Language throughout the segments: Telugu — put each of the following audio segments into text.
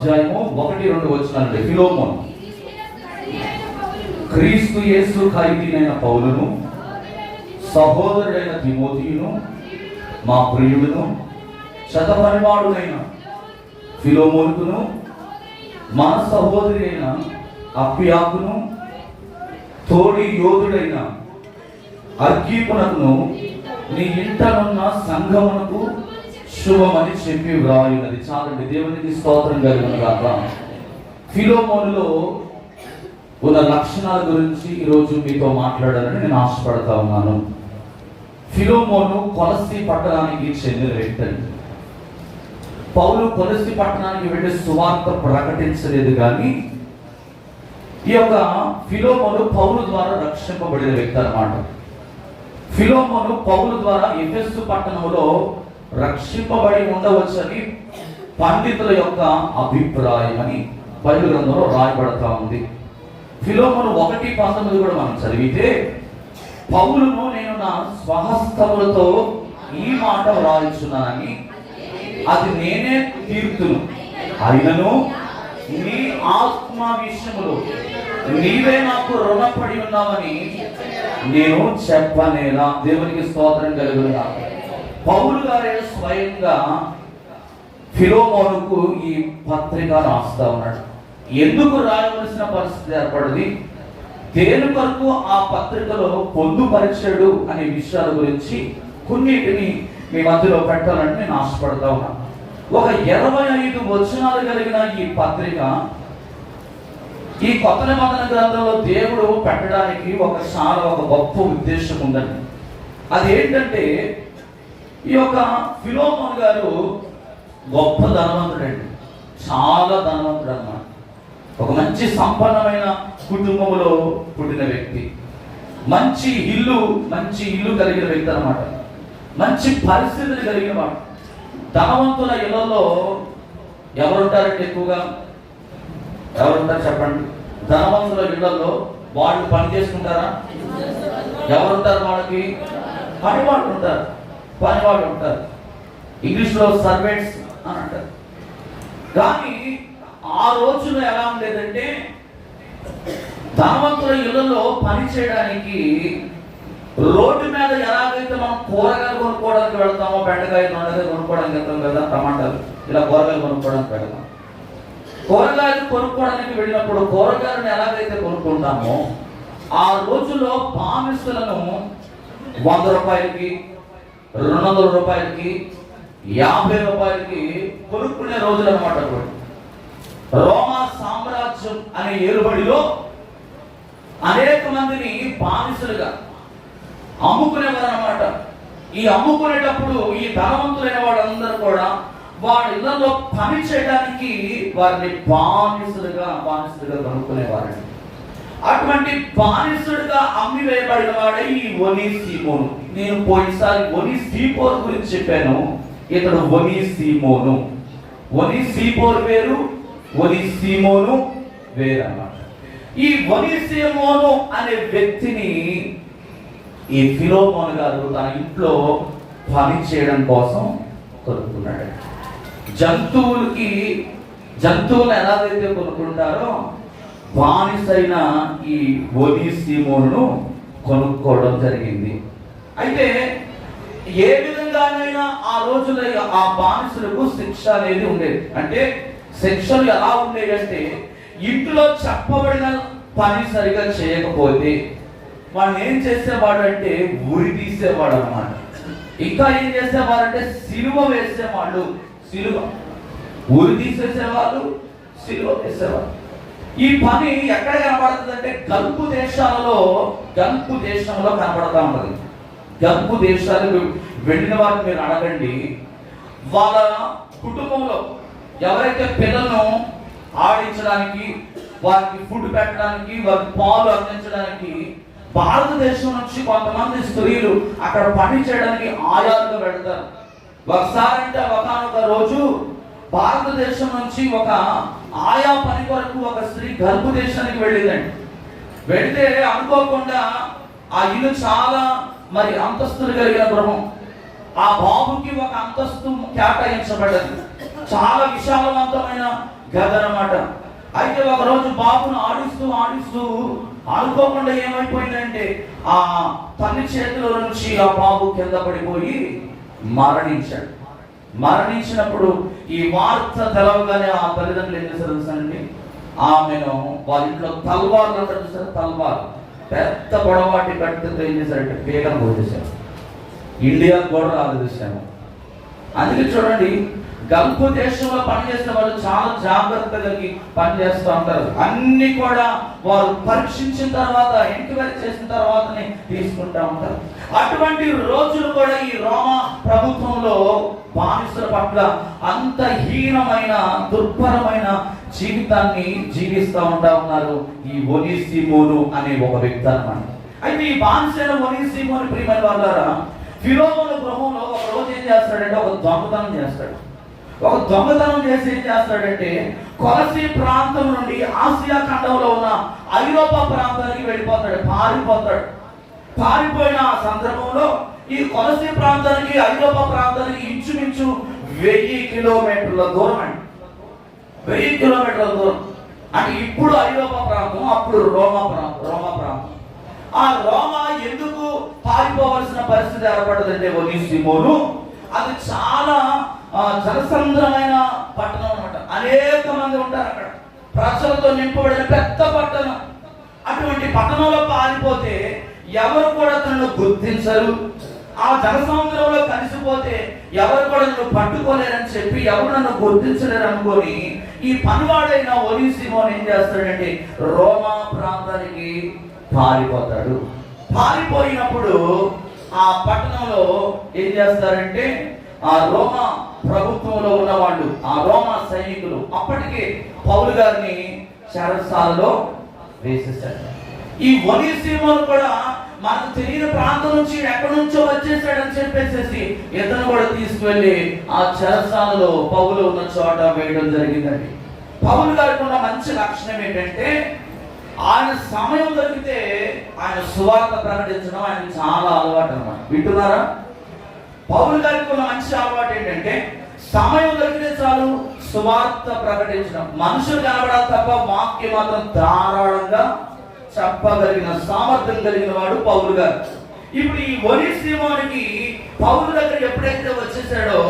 అధ్యాయము 1-2 వచనాలండి. ఫిలోమోను, క్రీస్తు యేసు ఖైదీనైన పౌలును, సహోదరుడైన తిమోతియును, మా ప్రియుడును, శతపరివాడునైన ఫిలోమోనుకును, మన సహోదరి అయిన అప్పియాకును, తోడి యోధుడైన అర్కీపునకును నీ ఇంటనున్న సంఘమునకు శుభమని చెప్పి వ్రాయున్నది. చాలండి. దేవునికి స్తోత్రం కలుగును గాక. ఫిలోమోనులో ఉన్న లక్షణాల గురించి ఈరోజు మీతో మాట్లాడాలని నేను ఆశపడతా ఉన్నాను. ఫిలోమోను కొలస్సీ పట్టణానికి చెందిన వ్యక్తి. పౌలు కొలస్సీ పట్టణానికి వెళ్ళి సువార్త ప్రకటించలేదు, కానీ ఈ యొక్క ఫిలోమోను పౌలు ద్వారా రక్షింపబడిన వ్యక్తి అన్నమాట. ఫిలోమోను పౌలు ద్వారా ఎఫెసు పట్టణంలో రక్షింపబడి ఉండవచ్చని పండితుల యొక్క అభిప్రాయం అని బైబిల్ గ్రంథంలో రాయబడతా ఉంది. ఫిలోమోను 1:19 కూడా మనం చదివితే, పౌలును నేను నా స్వహస్తములతో ఈ మాట వ్రాయించున్నానని అది నేనే తీర్తును, అయినను నీ ఆత్మ విషయములో నీవే నాకు రుణపడి ఉన్నావని నేను చెప్పనేలా. దేవునికి స్తోత్రం కలుగును గాక. పౌలు గారే స్వయంగా ఫిలోమోనుకు ఈ పత్రిక రాస్తా ఉన్నాడు. ఎందుకు రాయవలసిన పరిస్థితి ఏర్పడింది, దేని కొరకు ఆ పత్రికలో పొందుపరిచాడు అనే విషయాల గురించి కొన్నిటిని మీ మధ్యలో పెట్టాలని నేను ఆశపడతా ఉన్నాను. ఒక 25 వచనాలు కలిగిన ఈ పత్రిక, ఈ కొత్త నిబంధన గ్రంథంలో దేవుడు పెట్టడానికి ఒక గొప్ప ఉద్దేశం ఉందండి. అది ఏంటంటే, ఈ యొక్క ఫిలోమోను గారు గొప్ప ధనవంతుడండి, చాలా ధనవంతుడు అన్నమాట. ఒక మంచి సంపన్నమైన కుటుంబంలో పుట్టిన వ్యక్తి, మంచి ఇల్లు కలిగిన వ్యక్తి అన్నమాట. మంచి పరిస్థితులు కలిగిన వాడు. ధనవంతుల ఇళ్లలో ఎవరుంటారంటే ఎక్కువగా ఎవరుంటారు చెప్పండి? ధనవంతుల ఇళ్లలో వాళ్ళు పని చేసుకుంటారా? ఎవరుంటారు వాళ్ళకి? పనివాళ్ళు ఉంటారు. ఇంగ్లీష్లో సర్వెంట్స్ అని అంటారు. కానీ ఆ రోజుల్లో ఎలా ఉండేదంటే, ధనవంతుల ఇళ్లలో పని చేయడానికి రోడ్డు మీద ఎలాగైతే మనం కూరగాయలు కొనుక్కోవడానికి వెళ్తామో, బెండకాయలు కొనుక్కోవడానికి వెళ్తాం కదా, టమాటాలు ఇలా కూరగాయలు కొనుక్కోవడానికి వెళ్తాం. కూరగాయలు కొనుక్కోవడానికి వెళ్ళినప్పుడు కూరగాయలను ఎలాగైతే కొనుక్కుంటామో, ఆ రోజుల్లో బానిసలను 100 రూపాయలకి, 200 రూపాయలకి, 50 రూపాయలకి కొనుక్కునే రోజులు అన్నమాట. రోమా సామ్రాజ్యం అనే ఏలుబడిలో అనేక మందిని బానిసలుగా అమ్ముకునేవారు అన్నమాట. ఈ అమ్ముకునేటప్పుడు ఈ ధనవంతులైన వాళ్ళందరూ కూడా వాళ్ళ ఇళ్లలో పని చేయడానికి వారిని బానిసలుగా కనుక్కునేవారు. అటువంటి బానిసుడుగా అమ్మి వేయబడిన వాడే ఈ ఒనీసిమోను. నేను పోయినసారి ఒనీసిఫోరు గురించి చెప్పాను. ఇతడు ఒనీసిమోను. ఒనీసిఫోరు వేరు, ఒనీసిమోను వేరు అన్నమాట. ఈ ఒనీసిమోను అనే వ్యక్తిని ఈ ఫిలోమోను గారు తన ఇంట్లో పని చేయడం కోసం కొనుక్కున్నాడు. జంతువులు ఎలాగైతే కొనుక్కుంటారో, బానిసైన ఈ ఒనీసిమోనును కొనుక్కోవడం జరిగింది. అయితే ఏ విధంగానైనా ఆ రోజుల్లో ఆ బానిసలకు శిక్ష అనేది ఉండేది. అంటే శిక్షలు ఎలా ఉండేవి అంటే, ఇంట్లో చెప్పబడిన పని సరిగా చేయకపోతే వాడిని ఏం చేసేవాడు అంటే ఉరి తీసేవాడు అన్నమాట. ఇంకా ఏం చేసేవారంటే సిలువ వేసేవాళ్ళు. ఉరి తీసేసేవాళ్ళు, సిలువ వేసేవాళ్ళు. ఈ పని ఎక్కడ కనబడుతుంది అంటే గల్ఫ్ దేశంలో కనబడతా ఉంటుంది. గల్ఫ్ దేశాలకు వెళ్ళిన వారిని మీరు అడగండి, వాళ్ళ కుటుంబంలో ఎవరైతే పిల్లలను ఆడించడానికి, వారికి ఫుడ్ పెట్టడానికి, వారికి పాలు అందించడానికి భారతదేశం నుంచి కొంతమంది స్త్రీలు అక్కడ పని చేయడానికి ఆయాలుగా వెళ్తారు. ఒకసారంటే ఒకనొక రోజు భారతదేశం నుంచి ఒక ఆయా పని కొరకు ఒక స్త్రీ గల్ఫ్ దేశానికి వెళ్ళిందండి. వెళితే అనుకోకుండా ఆ ఇల్లు చాలా అంతస్తులు కలిగిన గృహం. ఆ బాబుకి ఒక అంతస్తు కేటాయించబడ్డది. చాలా విశాలవంతమైన గది అన్నమాట. అయితే ఒకరోజు బాబును ఆడిస్తూ ఆడిస్తూ అనుకోకుండా ఏమైపోయిందంటే ఆ తల్లి చేతిలో నుంచి ఆ బాబు కింద పడిపోయి మరణించాడు. మరణించినప్పుడు ఈ వార్త తెలవగానే ఆ తల్లిదండ్రులు ఏం చేశారు తెలుసండి, ఆమెను వాళ్ళ ఇంట్లో తల్వార్లు అంటారు చూసారు, తల్వార్ పెద్ద పొడవాటి కట్టుతో ఏం చేశారంటే పేగను పోసేశారు. ఇండియాకు కూడా రాదు చూసాము. అందుకే చూడండి, గల్ఫ్ దేశంలో పనిచేసిన వాళ్ళు చాలా జాగ్రత్తగా పనిచేస్తూ ఉంటారు. అన్ని కూడా వారు పరీక్షించిన తర్వాత, ఎంక్వైరీ చేసిన తర్వాతనే తీసుకుంటా ఉంటారు. అటువంటి రోజులు కూడా ఈ రోమా ప్రభుత్వంలో బానిసల పట్ల అంత హీనమైన దుర్భరమైన జీవితాన్ని జీవిస్తూ ఉన్నారు ఈ ఒనీసిమోను అనే ఒక వ్యక్తి అన్నమాట. అయితే ఈ బానిసైన ఒనీసిమోను ప్రియమైన వాళ్ళారా, ఫిలోమోను గృహంలో ఒక రోజు ఏం చేస్తాడంటే ఒక దొంగతనం చేస్తాడు. ఒక దొంగతనం చేసి ఏం చేస్తాడంటే కొలసీ ప్రాంతం నుండి ఆసియా ఖండంలో ఉన్న ఐరోపా ప్రాంతానికి వెళ్ళిపోతాడు, పారిపోతాడు. పారిపోయిన ఆ సందర్భంలో ఈ కొలసీ ప్రాంతానికి ఐరోపా ప్రాంతానికి ఇంచుమించు 1000 కిలోమీటర్ల దూరం అండి. 1000 కిలోమీటర్ల దూరం అంటే ఇప్పుడు ఐరోపా ప్రాంతం, అప్పుడు రోమా ప్రాంతం. ఆ రోమా ఎందుకు పారిపోవలసిన పరిస్థితి ఏర్పడదంటే ఒనీసిమోను, అది చాలా జనసంద్రమైన పట్టణం అన్నమాట. అనేక మంది ఉంటారు అక్కడ, ప్రజలతో నింపబడిన పెద్ద పట్టణం. అటువంటి పట్టణంలో పారిపోతే ఎవరు కూడా తనను గుర్తించరు. ఆ జనసముద్రంలో కలిసిపోతే ఎవరు కూడా నన్ను పట్టుకోలేరని చెప్పి, ఎవరు నన్ను గుర్తించలేరు అనుకొని ఈ పనివాడైన ఒనీసిమోను ఏం చేస్తాడంటే రోమా ప్రాంతానికి పారిపోతాడు. పారిపోయినప్పుడు ఆ పట్టణంలో ఏం చేస్తారంటే ఆ రోమా ప్రభుత్వంలో ఉన్న వాళ్ళు, ఆ రోమా సైనికులు అప్పటికే పౌలు గారిని చెరసాలలో వేసేశారు. ఈ ఒనీసిమోను కూడా మనకు తెలియని ప్రాంతం నుంచి ఎక్కడి నుంచో వచ్చేసాడని చెప్పేసి ఇతను కూడా తీసుకువెళ్ళి ఆ చెరసాలలో పౌలు ఉన్న చోట వేయడం జరిగిందండి. పౌలు గారికి ఉన్న మంచి లక్షణం ఏంటంటే ఆయన సమయం దొరికితే ఆయన సువార్త ప్రకటించడం ఆయన చాలా అలవాటు అన్నమాట. వింటున్నారా? పౌలు గారికి ఉన్న మంచి అలవాటు ఏంటంటే సమయం దొరికితే చాలు సువార్త ప్రకటించడం. మనుషులు కనబడాలి తప్ప వాక్యం మాత్రం ధారాళంగా చెప్పగలిగిన సామర్థ్యం కలిగిన వాడు పౌలు గారు. ఇప్పుడు ఈ ఒనీసిమోనికి పౌలు దగ్గర ఎప్పుడైతే వచ్చేసాడో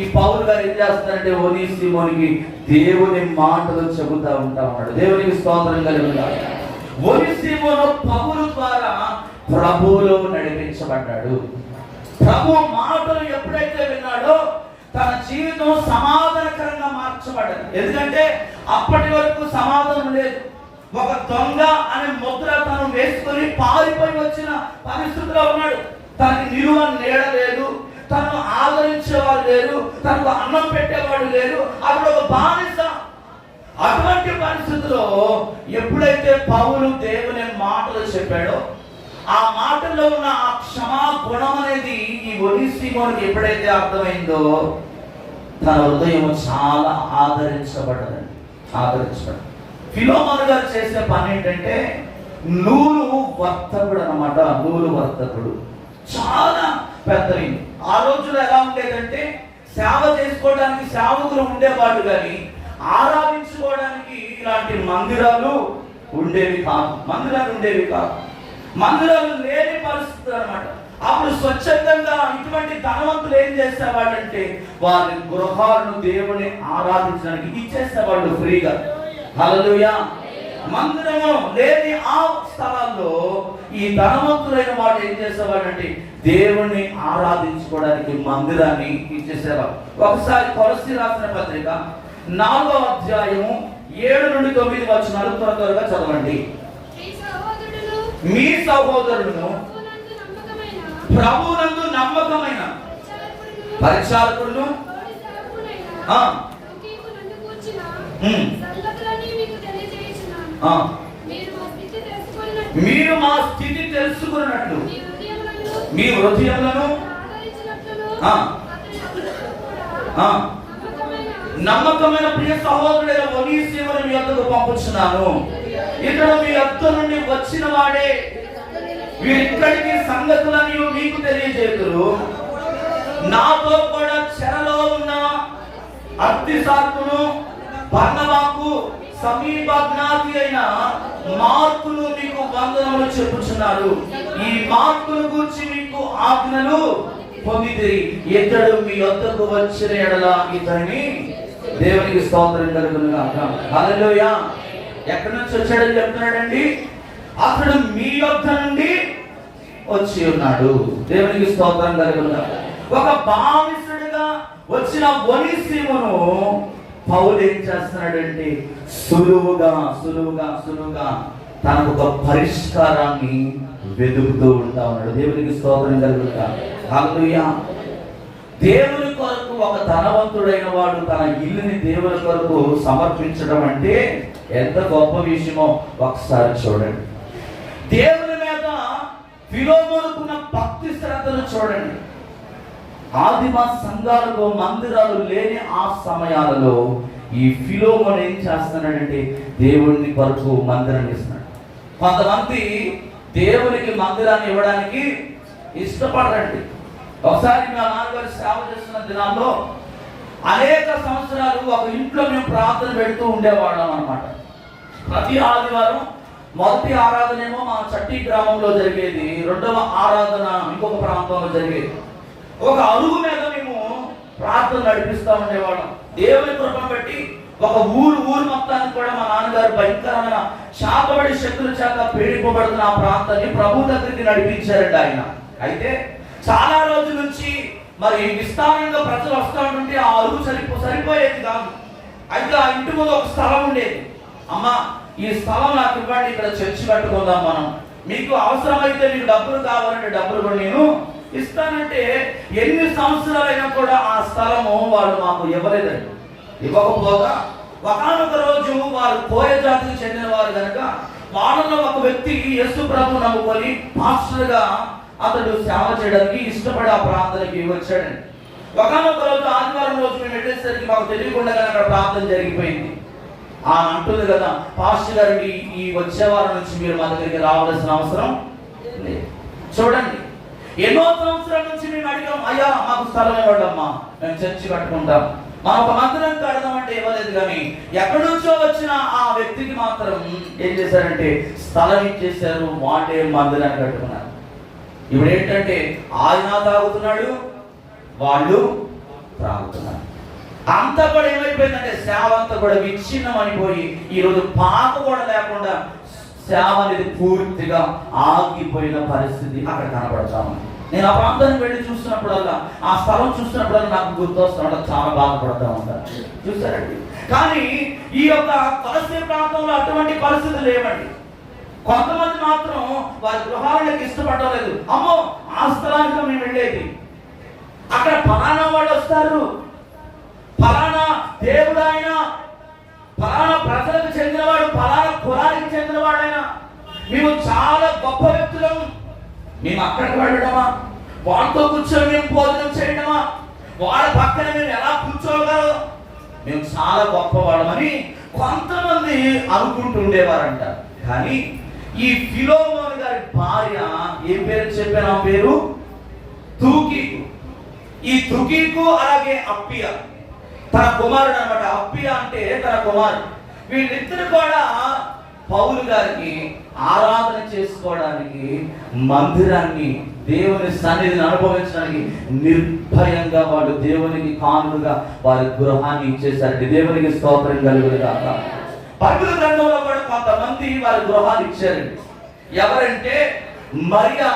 ఈ పౌలు గారు ఏం చేస్తారంటే ఒనీసిమోనికి దేవుని మాటలు చెబుతా ఉన్నాడు. దేవునికి స్తోత్రం కలుగుగాక. ఒనీసిమోను పౌలు ద్వారా ప్రభువులో నడిపించబడ్డాడు. ప్రభు మాటలు ఎప్పుడైతే విన్నాడో తన జీవితం సమాధానకరంగా మార్చబడ్డది. ఎందుకంటే అప్పటి వరకు సమాధానం లేదు. ఒక దొంగ అనే ముద్ర తను వేసుకొని పారిపోయి వచ్చిన పరిస్థితిలో ఉన్నాడు. తనకి నిలువ నీడ లేదు, తనను ఆదరించేవాడు లేరు, తనకు అన్నం పెట్టేవాడు లేరు, అప్పుడు ఒక బానిస. అటువంటి పరిస్థితిలో ఎప్పుడైతే పౌలు దేవుని మాటలు చెప్పాడో ఆ మాటల్లో ఉన్న ఆ క్షమా గుణం అనేది ఈ ఒనీసిమోనుకి ఎప్పుడైతే అర్థమైందో తన హృదయం చాలా ఆదరించబడ్డదండి. ఫిలోమోను గారు చేసే పని ఏంటంటే నూలు వర్తకుడు అన్నమాట. నూలు వర్తకుడు చాలా పెద్దవి. ఆ రోజుల్లో ఎలా ఉండేదంటే సేవ చేసుకోవడానికి సేవకులు ఉండేవాళ్ళు, కానీ ఆరాధించుకోవడానికి ఇలాంటి మందిరాలు ఉండేవి కాదు. మందిరాలు లేని పరిస్థితి అన్నమాట. అప్పుడు స్వచ్ఛందంగా ఇటువంటి ధనవంతులు ఏం చేసేవాళ్ళంటే వారి గృహాలను దేవుని ఆరాధించడానికి ఇచ్చేసేవాళ్ళు ఫ్రీగా. హల్లెలూయా. మందిరము లేని ఆ స్థలాల్లో ఈ ధనవంతులైన వాళ్ళు ఏం చేసేవాళ్ళంటే దేవుణ్ణి ఆరాధించుకోవడానికి మందిరాన్ని ఇచ్చేసేవారు. ఒకసారి కొలస్సీ రాసిన పత్రిక 4వ అధ్యాయము 7 నుండి 9 వచనాలు త్వరగా చదవండి. మీ సహోదరులను ప్రభువునందు నమ్మకమైన పరిచారకులను మీరు మా స్థితి తెలుసుకున్నట్లు మీ హృదయములను నమ్మకమైన ప్రియ సహోదరుడైన ఒనీసిమోను మీ వద్దకు పంపుచున్నాను. ఇతడు మీ వద్ద నుండి వచ్చిన వాడే. వీరిక్కడికి సంగతులని మీకు తెలియజేతురు. నాతో కూడా చెరలో ఉన్న అర్తిసాకును బర్నబాకు సమీప జ్ఞాతి అయిన మార్కును మీకు వందనములు చెప్పుచున్నారు. ఈ మార్కును గూర్చి మీకు ఆజ్ఞలు పొందితిరి. ఇతడు మీ వద్దకు వచ్చిన ఎడల ఇతని దేవునికి స్తోత్రం కలుగును గాక. హల్లెలూయా. ఎక్కడి నుంచి వచ్చాడని చెప్తున్నాడండి? అతడు మీ యొద్ద నుండి వచ్చి ఉన్నాడు. దేవునికి స్తోత్రం కలుగును గాక. ఒక భావిసుడిగా వచ్చిన ఒనేసిమును పౌలు ఏం చేస్తున్నాడంటే సులువుగా తనకు ఒక పరిష్కారాన్ని వెతుకుతూ ఉంటా ఉన్నాడు. దేవునికి స్తోత్రం కలుగును గాక. హల్లెలూయా. దేవుని కొరకు ఒక ధనవంతుడైన వాడు తన ఇల్లుని దేవుని కొరకు సమర్పించడం అంటే ఎంత గొప్ప విషయమో ఒకసారి చూడండి. దేవుని మీద ఫిలోమోనుకున్న భక్తి శ్రద్ధలు చూడండి. ఆదిమ సంఘాలకు మందిరాలు లేని ఆ సమయాలలో ఈ ఫిలోమోను ఏం చేస్తున్నాడంటే దేవుని కొరకు మందిరాన్ని ఇస్తున్నాడు. కొంతమంది దేవునికి మందిరాన్ని ఇవ్వడానికి ఇష్టపడరండి. ఒకసారి మా నాన్నగారు సేవ చేస్తున్న దినాల్లో అనేక సంవత్సరాలు ఒక ఇంట్లో మేము ప్రార్థన పెడుతూ ఉండేవాళ్ళం అన్నమాట. ప్రతి ఆదివారం మొదటి ఆరాధన ఏమో మా చట్టి గ్రామంలో జరిగేది, రెండవ ఆరాధన ఇంకొక ప్రాంతంలో జరిగేది. ఒక అరుగు మీద మేము ప్రార్థన నడిపిస్తూ ఉండేవాళ్ళం. దేవుని కృపను బట్టి ఒక ఊరు మొత్తానికి కూడా మా నాన్నగారు భయంకరమైన శాపబడి శక్తుల చేత పీడింపబడుతున్న ఆ ప్రాంతాన్ని ప్రభు దగ్గరికి నడిపించారండి ఆయన. అయితే చాలా రోజుల నుంచి మరి విస్తారంగా ప్రజలు వస్తూ ఉంటుంటే ఆ అరుగు సరిపోయేది కాదు. అయితే ఆ ఇంటి ముందు ఒక స్థలం ఉండేది. అమ్మా, ఈ స్థలం నాకు ఇవ్వండి, ఇక్కడ చర్చి కట్టుకుందాం మనం, మీకు అవసరమైతే మీకు డబ్బులు కావాలంటే డబ్బులు కూడా నేను ఇస్తానంటే ఎన్ని సంవత్సరాలైనా కూడా ఆ స్థలము వాళ్ళు మాకు ఇవ్వలేదండి. ఇవ్వకపోగా ఒకనొక రోజు వారు కోయ జాతికి చెందిన వారు కనుక వాళ్ళలో ఒక వ్యక్తి యేసు ప్రభు నమ్ముకొని పాస్టర్గా అతడు సేవ చేయడానికి ఇష్టపడి ఆ ప్రాంతానికి వచ్చాడండి. ఒకనొక రోజు ఆదివారం రోజు మేము వెళ్ళేసరికి మాకు తెలియకుండా అక్కడ ప్రాంతం జరిగిపోయింది. ఆయన అంటుంది కదా, పాస్టర్ గారికి ఈ వచ్చే వారం నుంచి మీరు మా దగ్గరికి రావాల్సిన అవసరం లేదు. చూడండి, ఎన్నో సంవత్సరాల నుంచి మేము అడిగాం, అయ్యా మాకు స్థలం ఇవ్వడమ్మా, మేము చర్చి కట్టుకుంటాం, మనం ఒక మందిరం కడదామంటే ఇవ్వలేదు. కానీ ఎక్కడి నుంచో వచ్చిన ఆ వ్యక్తికి మాత్రం ఏం చేశారంటే స్థలం ఇచ్చేసారు, వాటే మందిరాన్ని కట్టుకున్నారు. ఇప్పుడు ఏంటంటే ఆయన తాగుతున్నాడు, వాళ్ళు త్రాగుతున్నారు. అంతా కూడా ఏమైపోయిందంటే సేవ అంతా కూడా విచ్ఛిన్నం అయిపోయి ఈరోజు పాక కూడా లేకుండా సేవ అనేది పూర్తిగా ఆగిపోయిన పరిస్థితి అక్కడ కనపడతాము. నేను ఆ ప్రాంతానికి వెళ్ళి చూస్తున్నప్పుడల్లా, ఆ స్థలం చూస్తున్నప్పుడల్లా నాకు గుర్తొస్తున్నా, చాలా బాధపడతా ఉంటాను. చూసారండి. కానీ ఈ యొక్క కొలసీ ప్రాంతంలో అటువంటి పరిస్థితులు లేవండి. కొంతమంది మాత్రం వారి గృహాలకు ఇష్టపడడం లేదు. అమ్మో, ఆ స్థలానికి మేము వెళ్ళేది, అక్కడ ఫలానా వాళ్ళు వస్తారు, ఫలానా దేవుడు ఆయన, ఫలానా ప్రజలకు చెందినవాడు, ఫలానా కులానికి చెందినవాడైనా, మేము చాలా గొప్ప వ్యక్తులం, మేము అక్కడికి వెళ్ళడమా, వాళ్ళతో కూర్చొని మేము భోజనం చేయడమా, వాళ్ళ పక్కన మేము ఎలా కూర్చోగలం, మేము చాలా గొప్పవాళ్ళమని కొంతమంది అనుకుంటుండేవారంట. కానీ ఈ ఫిలోమోను గారి భార్య ఏం పేరు చెప్పాను? ఆ పేరు తుకీకు. ఈ తుకీకు అలాగే అప్పియా తన కుమారుడు అనమాట. అప్పియా అంటే తన కుమారుడు. వీళ్ళిద్దరు కూడా పౌలు గారికి ఆరాధన చేసుకోవడానికి, మందిరాన్ని, దేవుని సన్నిధిని అనుభవించడానికి నిర్భయంగా వాళ్ళు దేవునికి కానుకగా వారి గృహాన్ని ఇచ్చేసారండి. దేవునికి స్తోత్రం కలుగును గాక. బైబిల్ గ్రంథంలో కూడా కొంతమంది వారి గృహాలు ఇచ్చారండి. ఎవరంటే మరియా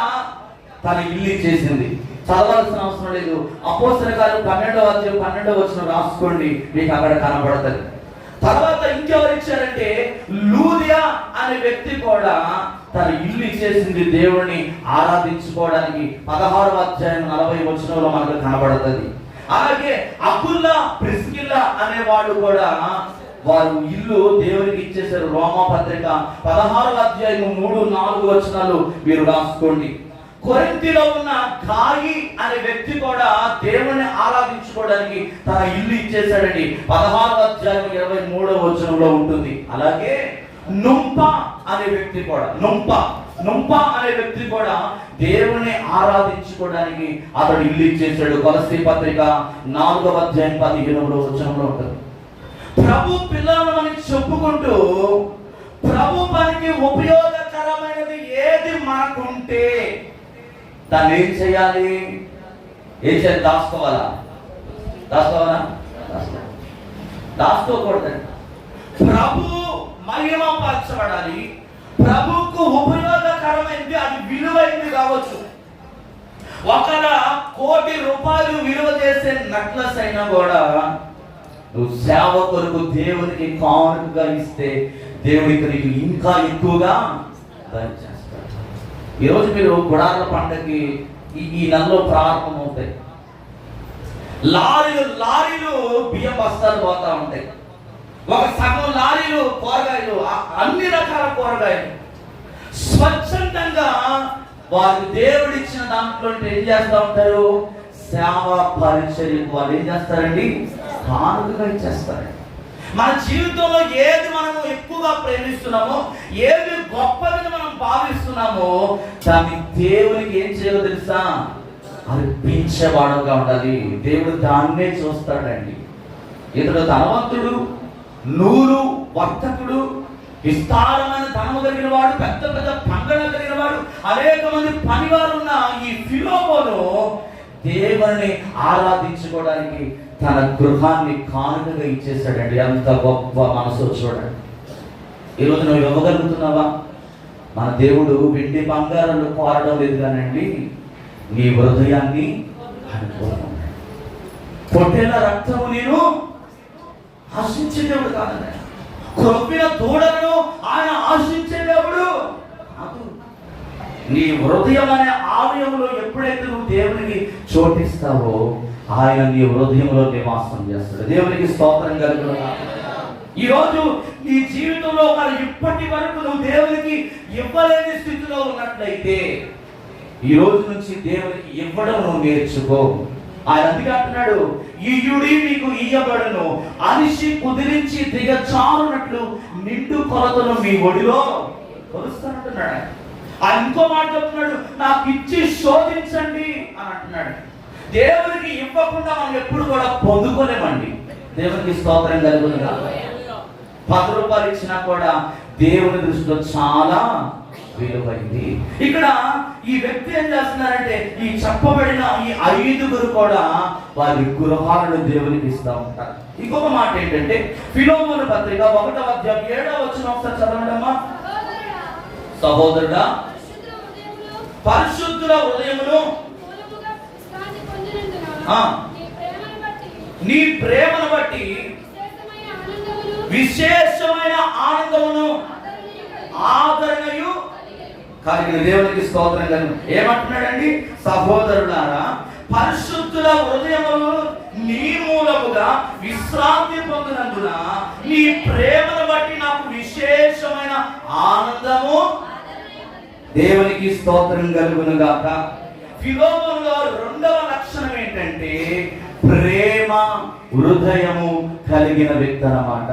తన ఇల్లు ఇచ్చేసింది. చదవాల్సిన అవసరం లేదు. అపోస్తలుల కార్యం 12వ వచనం రాసుకోండి, మీకు అక్కడ కనబడుతుంది. తర్వాత ఇంకెవరు ఇచ్చారంటే లూదియా అనే వ్యక్తి కూడా తన ఇల్లు ఇచ్చేసింది దేవుణ్ణి ఆరాధించుకోవడానికి. 16వ అధ్యాయం 40వ వచనంలో మనకు కనబడుతుంది. అలాగే అకుల్లా, ప్రిస్కిల్లా అనే వాళ్ళు కూడా వారు ఇల్లు దేవునికి ఇచ్చేసారు. రోమా పత్రిక 16వ అధ్యాయం 3-4 వచనాలు మీరు రాసుకోండి. కొరింథీలో ఉన్న గాయి అనే వ్యక్తి కూడా దేవుని ఆరాధించుకోవడానికి తన ఇల్లు ఇచ్చేసాడండి. 16వ అధ్యాయం 23వ వచనంలో ఉంటుంది. అలాగే నుంప అనే వ్యక్తి కూడా, నుంప నుంప అనే వ్యక్తి కూడా దేవుని ఆరాధించుకోవడానికి అతడు ఇల్లు ఇచ్చేసాడు. కొలస్సీ పత్రిక 4వ అధ్యాయం 15వ వచనంలో ఉంటుంది. ప్రభు పిల్లలను మనకి చెప్పుకుంటూ ప్రభు పనికి ఉపయోగకరమైనది ఏది మనకుంటే దాన్ని ఏం చేయాలి? దాచుకోవాలా? దాచుకోకూడదండి. ప్రభు మహిమపరచబడాలి. ప్రభుకు ఉపయోగకరమైనది, అది విలువైనది కావచ్చు. ఒకవేళ ₹1,00,00,000 విలువ చేసే నెక్లెస్ అయినా కూడా నువ్వు సేవ కొరకు దేవునికి కానుకగా ఇస్తే దేవుడికి నీకు ఇంకా ఎక్కువగా దాన్ని చేస్తాడు. ఈరోజు మీరు గుడార్ల పండుగకి ఈ నెలలో ప్రారంభమవుతాయి. లారీలు బియ్యం బస్తాలు పోతా ఉంటాయి. ఒక సగం లారీలు కూరగాయలు, అన్ని రకాల కూరగాయలు స్వచ్ఛందంగా వారు దేవుడిచ్చిన దాంట్లో ఏం చేస్తూ ఉంటారు? సేవ పరిచర్యకు వాళ్ళు ఏం చేస్తారండి? కానుకగా ఇచ్చేస్తారండి. మన జీవితంలో ఏది మనము ఎక్కువగా ప్రేమిస్తున్నామో, ఏది గొప్పదని మనం భావిస్తున్నామో దాన్ని దేవునికి ఏం చేయాలో తెలుసా? అర్పించేవాడుగా ఉండాలి. దేవుడు దాన్నే చూస్తాడండి. ఇతడు ధనవంతుడు, నూరు వర్తకుడు, విస్తారమైన ధనము కలిగిన వాడు, పెద్ద పెద్ద పంగడ కలిగిన వాడు, అనేక మంది పనివారు ఉన్న ఈ ఫిలోమోను దేవుని ఆరాధించుకోవడానికి తన గృహాన్ని కానుకగా ఇచ్చేసాడండి. అంత గొప్ప మనసు చూడండి. ఈరోజు నువ్వు ఇవ్వగలుగుతున్నావా? మన దేవుడు వెండి బంగారాలు కోరడం లేదు కానండి, నీ హృదయాన్ని పొట్టేల రక్తము నేను ఆశించే దేవుడు కాదండి. క్రొప్పిన దూడలను ఆయన ఆశించే దేవుడు కాదు. నీ హృదయం అనే ఆలయంలో ఎప్పుడైతే నువ్వు దేవునికి చోటిస్తావో ఆయన నీ హృదయంలో నివాసం చేస్తాడు. దేవునికి స్తోత్రం కలుగును. ఈరోజు నీ జీవితంలో ఇప్పటి వరకు నువ్వు దేవునికి ఇవ్వలేని స్థితిలో ఉన్నట్లయితే ఈ రోజు నుంచి దేవునికి ఇవ్వడం నువ్వు నేర్చుకో. ఆయన అందుకే అంటున్నాడు, ఈయుడి మీకు ఇయ్యబడును, అనిషి కుదిరించి దిగచారునట్లు నిండు కొలతను మీ ఒడిలో కొలుస్తానంటున్నాడు. ఆయన ఇంకో మాట చెప్తున్నాడు, నాకు ఇచ్చి శోధించండి అని అంటున్నాడు. దేవునికి ఇవ్వకుండా మనం ఎప్పుడు కూడా పొందుకోలేమండి. దేవునికి స్తోత్రం కలుగును. ₹10 ఇచ్చినా కూడా దేవుని దృష్టిలో చాలా విలువైంది. ఇక్కడ ఈ వ్యక్తి ఏం చేస్తున్నారంటే, ఈ చెప్పబడిన ఈ 5గురు కూడా వారి గృహాలను దేవునికి ఇస్తూ ఉంటారు. ఇంకొక మాట ఏంటంటే, ఫిలోమోను పత్రిక 1వ అధ్యాయం 7వ వచనం ఒకసారి చదవండమ్మా. సహోదరుడా, పరిశుద్ధుల హృదయములు నీ ప్రేమను బట్టి విశేషమైన ఆనందమును ఆదరణయు కలిగిన దేవునికి స్తోత్రం కలుగును. ఏమంటున్నాడండి? సహోదరులారా, పరిశుద్ధుల హృదయములు నీ మూలముగా విశ్రాంతి పొందినందున నీ ప్రేమను బట్టి నాకు విశేషమైన ఆనందము. దేవునికి స్తోత్రం కలుగును గాక. ఫిలోమోనులో 2వ లక్షణం ఏంటంటే ప్రేమ హృదయము కలిగిన వ్యక్తి అన్నమాట.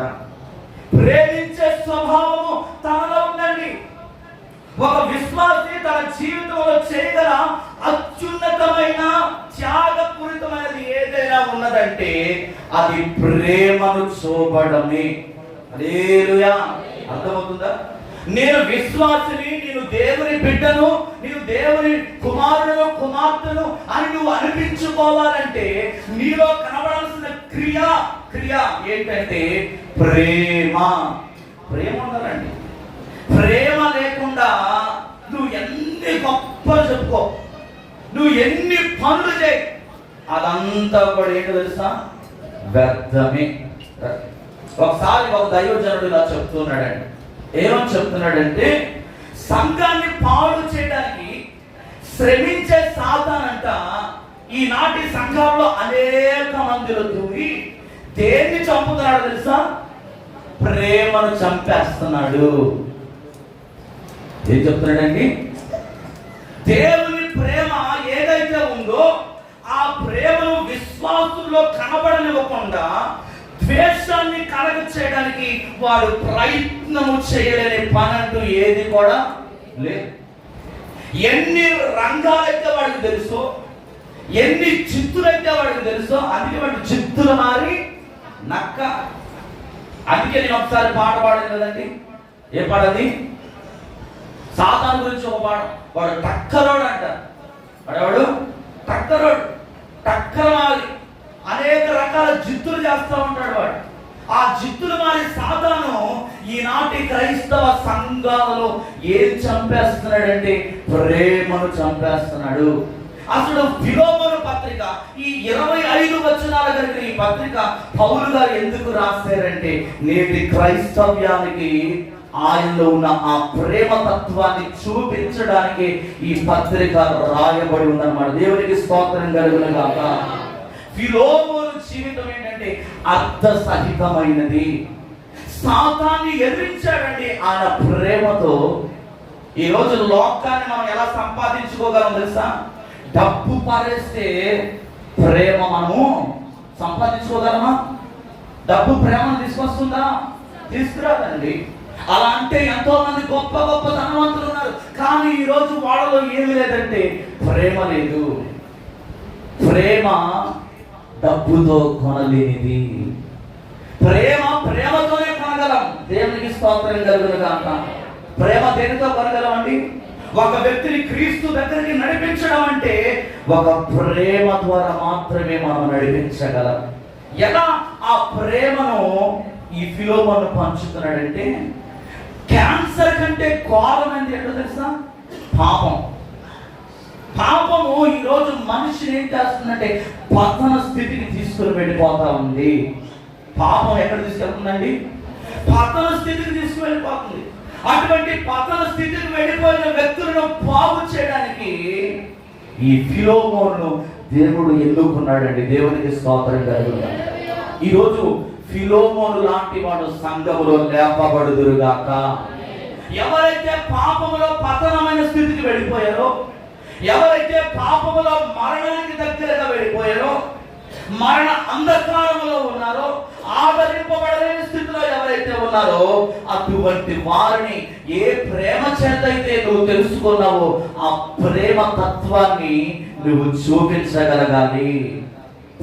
ప్రేమించే స్వభావము తనలో ఉందండి. ఒక విశ్వాసి తన జీవితంలో చేయగల అత్యున్నతమైన త్యాగపూరితమైనది ఏదైనా ఉన్నదంటే అది ప్రేమను చూపడమే. హల్లెలూయా. అర్థమవుతుందా? నేను విశ్వాసిని, నేను దేవుని బిడ్డను, నేను దేవుని కుమారుడు కుమార్తెను అని నువ్వు అనిపించుకోవాలంటే నీలో కనబడాల్సిన క్రియ ఏంటంటే ప్రేమ. ప్రేమ ఉండాలండి. ప్రేమ లేకుండా నువ్వు ఎన్ని గొప్ప చెప్పుకో, నువ్వు ఎన్ని పనులు చేయి, అదంతా కూడా ఏంటో తెలుసా? వ్యర్థమే. ఒకసారి ఒక దైవజనుడు ఇలా చెప్తున్నాడండి. ఏమని చెప్తున్నాడంటే, సంఘాన్ని పాడు చేయడానికి శ్రమించే సాతానంట ఈనాటి సంఘంలో అనేక మందిలో దూరి దేన్ని చంపుతున్నాడు తెలుసా? ప్రేమను చంపేస్తున్నాడు. ఏం చెప్తున్నాడండి? దేవుని ప్రేమ ఏదైతే ఉందో ఆ ప్రేమను విశ్వాసుల్లో కనబడనివ్వకుండా ద్వేషాన్ని కలగ చేయడానికి వాడు ప్రయత్నము చేయలేని పని అంటూ ఏది కూడా లేదు. ఎన్ని రంగాలైతే వాడికి తెలుసో, ఎన్ని చిత్తులైతే వాడికి తెలుసో, అందుకే వాడు చిత్తులు మారి నక్క. అందుకే నేను ఒకసారి పాట పాడాను కదండి. ఏ పాడది? సాతాను గురించి ఒక పాట. వాడు టక్కరోడు అంటారు. వాడు టక్కరోడు, టక్కర మారి అనేక రకాల జిత్తులు చేస్తూ ఉంటాడు వాడు. ఆ జిత్తులు మారి సాతాను ఈనాటి క్రైస్తవ సంఘాలలో ఏం చంపేస్తున్నాడంటే ప్రేమను చంపేస్తున్నాడు. అసలు ఫిలోమోను పత్రిక ఈ 25 వచనాల కలిగిన ఈ పత్రిక పౌలు గారు ఎందుకు రాశారంటే నేటి క్రైస్తవ్యానికి ఆయనలో ఉన్న ఆ ప్రేమ తత్వాన్ని చూపించడానికి ఈ పత్రిక రాయబడి ఉందన్నమాట. దేవునికి స్తోత్రం కలుగును గాక. ఫిలోమోను జీవితం ఏంటంటే అర్థ సహితమైనది. సాతాన్ని ఎదిరించాడండి ఆయన ప్రేమతో. ఈ రోజు లోకాన్ని మనం ఎలా సంపాదించుకోగలం తెలుసా? డబ్బు పారేస్తే ప్రేమ మనము సంపాదించుకోగలమా? డబ్బు ప్రేమను తీసుకొస్తుందా? తీసుకురాదండి. అలా అంటే ఎంతో మంది గొప్ప గొప్ప ధనవంతులు ఉన్నారు, కానీ ఈ రోజు వాళ్ళలో ఏమి లేదంటే ప్రేమ లేదు. ప్రేమ డబ్బుతో కొనలేనిది. ప్రేమతోనే కొనగలం. దేవునికి స్తోత్రం కలుగును గాక. ప్రేమ దేనితో కొనగలం అండి? ఒక వ్యక్తిని క్రీస్తు దగ్గరికి నడిపించడం అంటే ఒక ప్రేమ ద్వారా మాత్రమే మనం నడిపించగలం. ఎలా ఆ ప్రేమను ఈ ఫిలోమోను పంచుతున్నాడంటే, క్యాన్సర్ కంటే ఘోరమైనది ఏంటో తెలుసా? పాపము ఈరోజు మనిషిని ఏం చేస్తుందంటే పతన స్థితికి తీసుకుని వెళ్ళిపోతా ఉంది. పాపం ఎక్కడ తీసుకెళ్తుందండి? పతన స్థితికి తీసుకువెళ్ళిపోతుంది. అటువంటి పతన స్థితికి వెళ్ళిపోయిన వ్యక్తులను బాగు చేయడానికి ఈ ఫిలోమోను దేవుడు ఎన్నుకున్నాడండి. దేవునికి స్తోత్రం కలుగును. ఈరోజు ఫిలోమోను లాంటి వాడు సంఘములో లేపబడుదురుగాక. ఎవరైతే పాపములో పతనమైన స్థితికి వెళ్ళిపోయారో, ఎవరైతే పాపములో మరణానికి దగ్గరగా వెళ్ళిపోయారో, మరణ అంధకారంలో ఉన్నారో, ఆదరింపబడలేని స్థితిలో ఎవరైతే ఉన్నారో, అటువంటి వారిని ఏ ప్రేమ చేతైతే నువ్వు తెలుసుకున్నావో ఆ ప్రేమ తత్వాన్ని నువ్వు చూపించగలగాలి.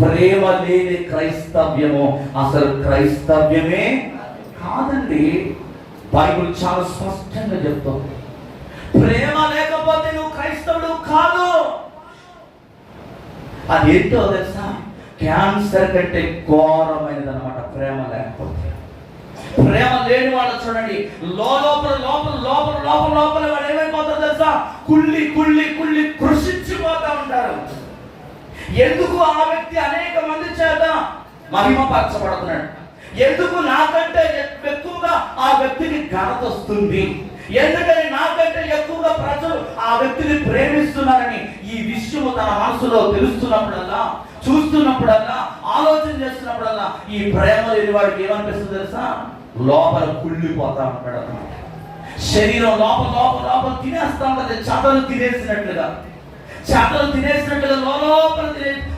ప్రేమ లేని క్రైస్తవ్యము అసలు క్రైస్తవ్యమే కాదండి. బైబిల్ చాలా స్పష్టంగా చెప్తుంది. ప్రేమ లేకపోతే నువ్వు క్రైస్తవుడు కాదు. అదేంటో తెలుసా? క్యాన్సర్ కంటే ఘోరమైనది అనమాట ప్రేమ లేకపోతే. ప్రేమ లేని వాళ్ళు చూడండి, లోపల వాడు ఏమైపోతారు తెలుసా? కుళ్ళి కృషించిపోతా ఉంటారు. ఎందుకు ఆ వ్యక్తి అనేక మంది చేత మహిమపరచబడుతున్నాడు? ఎందుకు నాకంటే ఎక్కువగా ఆ వ్యక్తికి ఘనత వస్తుంది? ఎందుకని నాకంటే ఎక్కువగా ప్రజలు ఆ వ్యక్తిని ప్రేమిస్తున్నారని ఈ విషయము తన మనసులో తెలుస్తున్నప్పుడల్లా, చూస్తున్నప్పుడల్లా, ఆలోచన చేస్తున్నప్పుడల్లా ఈ ప్రేమ లేని వాడికి ఏమనిపిస్తుంది తెలుసా? లోపల కుళ్ళిపోతా ఉంటాడు అన్నమాట. శరీరం లోపల తినేస్తా ఉంటుంది. చేపలు తినేసినట్లుగా లోపల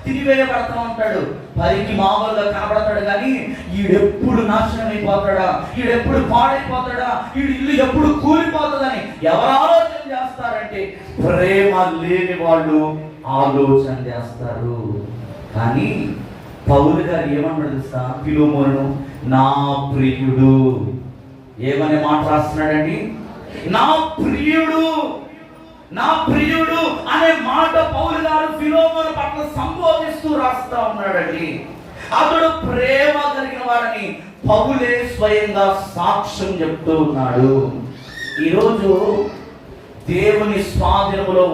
తినివేయబడతా ఉంటాడు. పైకి మామూలుగా కనబడతాడు, కానీ ఈడెప్పుడు నాశనం అయిపోతాడా, ఈడెప్పుడు పాడైపోతాడా, ఈడు ఇల్లు ఎప్పుడు కూలిపోతుందని ఎవరు ఆలోచన చేస్తారంటే ప్రేమ లేని వాళ్ళు ఆలోచన చేస్తారు. కానీ పౌలు గారు ఏమన్నాడు తెలుసా? ఫిలోమోను నా ప్రియుడు. ఏమనే మాట రాస్తున్నాడండి? నా ప్రియుడు అనే మాట పౌలు గారు ఫిలోమోను పట్ల సంబోధిస్తూ రాస్తా ఉన్నాడండి. అతడు ప్రేమ కలిగిన వాడని పౌలే స్వయంగా సాక్ష్యం చెప్తూ ఉన్నాడు. ఈరోజు దేవుని స్వాధీనములో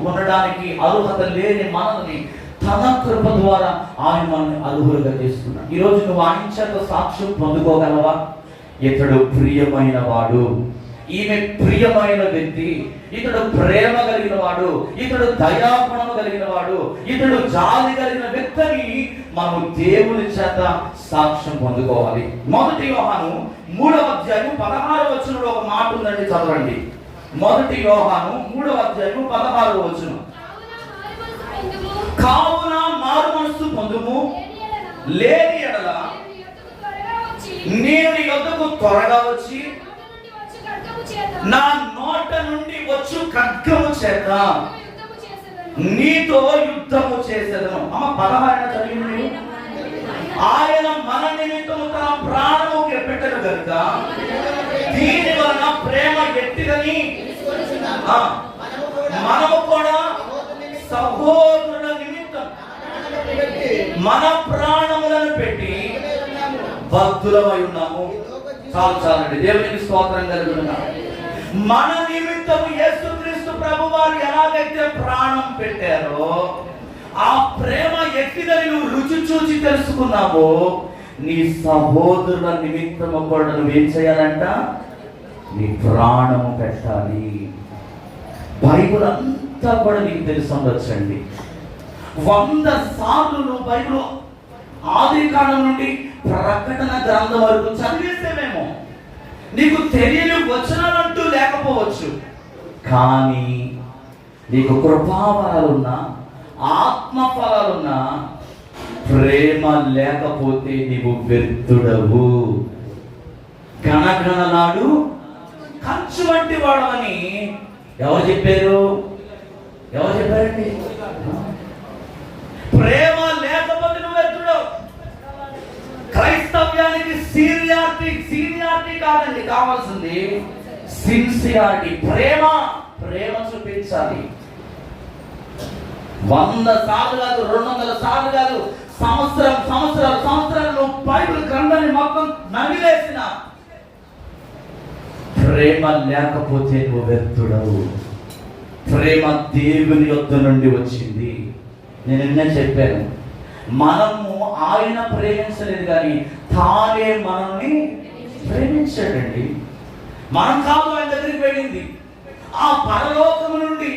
ఉండడానికి అర్హత లేని మనల్ని తన కృప ద్వారా ఆయన మనల్ని అర్హులుగా చేస్తున్నాడు. ఈరోజు నువ్వు ఆయన చేత సాక్ష్యం పొందుకోగలవా? ఇతడు ప్రియమైన వాడు, ఈమె ప్రియమైన వ్యక్తి, ఇతడు ప్రేమ కలిగిన వాడు, ఇతడు దయాగుణము కలిగిన వాడు, ఇతడు జాలి కలిగిన వ్యక్తిని మనము దేవుని చేత సాక్ష్యం పొందుకోవాలి. 1 యోహాను 3వ అధ్యాయం 16వ వచనంలో ఒక మాట ఉందండి, చదవండి. 1 యోహాను 3వ అధ్యాయం 16వ వచనం. కావున మారు మనస్సు పొందుము, లేని ఎడల నేను నీ యొద్దకు త్వరగా వచ్చి నా నోట నుండి వచ్చు ఖడ్గము చేత నీతో యుద్ధము చేసేదను. అమ్మ 16 చదివింది. ఆయన మన నిమిత్తము తన ప్రాణము పెట్టను కనుక దీని వలన ప్రేమ ఎట్టిదని మనము కూడా సహోదరుల నిమిత్తం మన ప్రాణములను పెట్టి భక్తులమై ఉన్నాము. చాలండి, దేవునికి స్తోత్రం కలుగుతున్నాము. మన నిమిత్తం యేసుక్రీస్తు ప్రభు వారు ఎలాగైతే ప్రాణం పెట్టారో ఆ ప్రేమ ఎట్టిదని నువ్వు రుచి చూచి తెలుసుకున్నావో నీ సహోదరుల నిమిత్తము కూడా నువ్వేం చేయాలంట? నీ ప్రాణము పెట్టాలి. బైబిల్ అంతా కూడా నీకు తెలిసి ఉండొచ్చండి. 100 సార్లు నువ్వు బైబిల్ ఆది కాండం నుండి ప్రకటన గ్రంథం వరకు చదివేసేమేమో నీకు తెలియని వచనాలంటూ లేకపోవచ్చు, కానీ నీకు కృపావరాలున్నా ఆత్మఫలాలున్నా ప్రేమ లేకపోతే నీవు వ్యర్థుడవు. గణగణనాడు కంచు వంటి వాడవని ఎవరు చెప్పారు? ఎవరు చెప్పారండి? ప్రేమ లేకపోతే నువ్వు వ్యర్థుడవు. క్రైస్తవ్యానికి సీనియారిటీ కాదండి కావాల్సింది, సిన్సియారిటీ. ప్రేమ చూపించాలి. 100 సార్లు కాదు, 200 సార్లు కాదు, సంవత్సరాలు నువ్వు బైబిల్ గ్రంథాన్ని మొత్తం నమిలేసిన ప్రేమ లేకపోతే నువ్వు వ్యర్థుడవు. ప్రేమ దేవుని యొద్ద నుండి వచ్చింది. నేను నిన్నే చెప్పాను, మనము ఆయన ప్రేమించలేదు కానీ తానే మనల్ని ప్రేమించాడండి. మనం కాదు ఆయన దగ్గరికి వెళ్ళింది. ఆ పరలోకము నుండి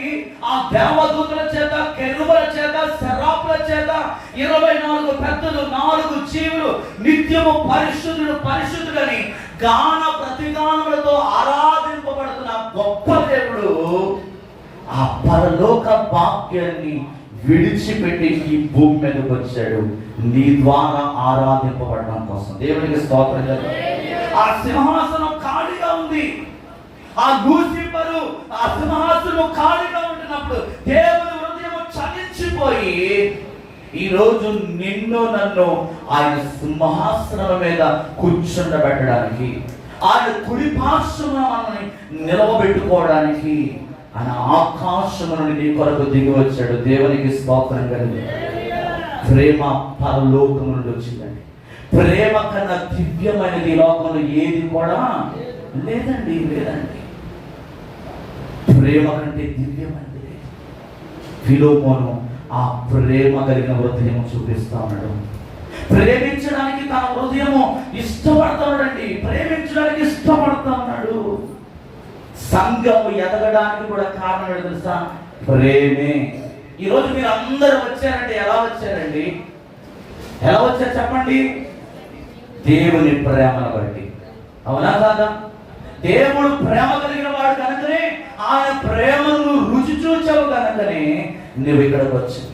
ఆ దేవదూతల చేత, కెరూబుల చేత, సెరాఫుల చేత 24 పెద్దలు, 4 జీవులు నిత్యము పరిశుద్ధుడని గాన ప్రతిగానములతో ఆరాధింపబడుతున్న గొప్ప దేవుడు ఆ పరలోక భాగ్యాన్ని విడిచిపెట్టి ఈ భూమి మీదకి వచ్చాడు నీ ద్వారా ఆరాధింపబడడం కోసం. దేవునికి స్తోత్రం కలుగును. ఆ సింహాసనం ఖాళీగా ఉంది. ఆ లూసిఫరు ఆ సింహాసనం ఖాళీగా ఉంటున్నప్పుడు దేవుని హృదయం చలించిపోయి ఈరోజు నిన్ను నన్ను ఆయన సింహాసనం మీద కూర్చుండబెట్టడానికి, ఆయన కుడి పార్శ్వమున మనల్ని నిలవబెట్టుకోవడానికి ఆయన ఆకాశము నుండి నీ కొరకు దిగి వచ్చాడు. దేవునికి స్తోత్రం కలుగును. ప్రేమ పరలోకము నుండి వచ్చిందండి. ప్రేమ కన్నా దివ్యమైనది ఈ లోకంలో ఏది కూడా లేదండి. ప్రేమ కంటే దివ్యమైనది లేదు. ఫిలోమోను ఆ ప్రేమ కలిగిన హృదయం చూపిస్తా ఉన్నాడు. ప్రేమించడానికి తన హృదయము ఇష్టపడతాడండి. ప్రేమించడానికి ఇష్టపడతా ఉన్నాడు. సంఘము ఎదగడానికి కూడా కారణం ఏంటో తెలుసా? ప్రేమే. ఈరోజు మీరు అందరూ వచ్చారంటే ఎలా వచ్చారండి? ఎలా వచ్చారు చెప్పండి? దేవుని ప్రేమను బట్టి. అవునా కాదా? దేవుడు ప్రేమ కలిగిన వాడు కనుకనే, ఆయన ప్రేమను రుచి చూచావు కనుకనే నువ్వు ఇక్కడికి వచ్చింది.